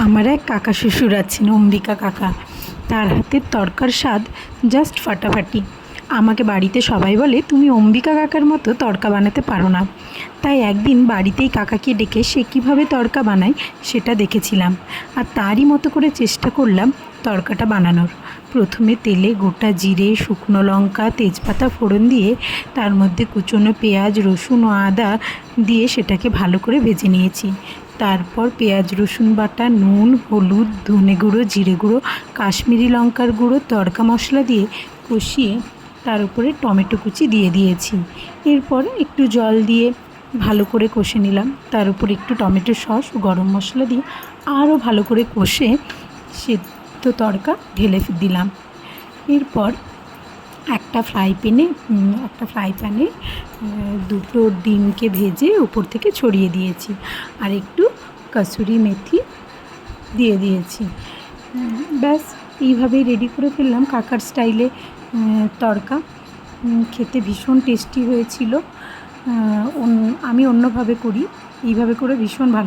আমার এক কাকা শ্বশুর আছেন, অম্বিকা কাকা। তার হাতের তড়কার স্বাদ জাস্ট ফাটাফাটি। আমাকে বাড়িতে সবাই বলে, তুমি অম্বিকা কাকার মতো তড়কা বানাতে পারো না। তাই একদিন বাড়িতেই কাকাকে ডেকে সে কীভাবে তড়কা বানায় সেটা দেখেছিলাম, আর তারই মতো করে চেষ্টা করলাম তড়কাটা বানানোর। প্রথমে তেলে গোটা জিরে, শুকনো লঙ্কা, তেজপাতা ফোড়ন দিয়ে তার মধ্যে কুচনো পেঁয়াজ, রসুন ও আদা দিয়ে সেটাকে ভালো করে ভেজে নিয়েছি। তারপর পেঁয়াজ রসুন বাটা, নুন, হলুদ, ধনে গুঁড়ো, জিরে গুঁড়ো, কাশ্মীরি লঙ্কার গুঁড়ো, তড়কা মশলা দিয়ে কষিয়ে তার উপরে টমেটো কুচি দিয়ে দিয়েছি। এরপর একটু জল দিয়ে ভালো করে কষে নিলাম। তার উপর একটু টমেটো সস ও গরম মশলা দিয়ে আরও ভালো করে কষে সেদ্ধ তড়কা ঢেলে দিলাম। এরপর একটা ফ্রাই প্যানে দুটো ডিমকে ভেজে উপর থেকে ছড়িয়ে দিয়েছি, আর একটু কসুরি মেথি দিয়ে দিয়েছি। ব্যাস, এইভাবেই রেডি করে ফেললাম কাকার স্টাইলে তড়কা। খেতে ভীষণ টেস্টি হয়েছিল। আমি অন্যভাবে করি, এইভাবে করে ভীষণ ভালো।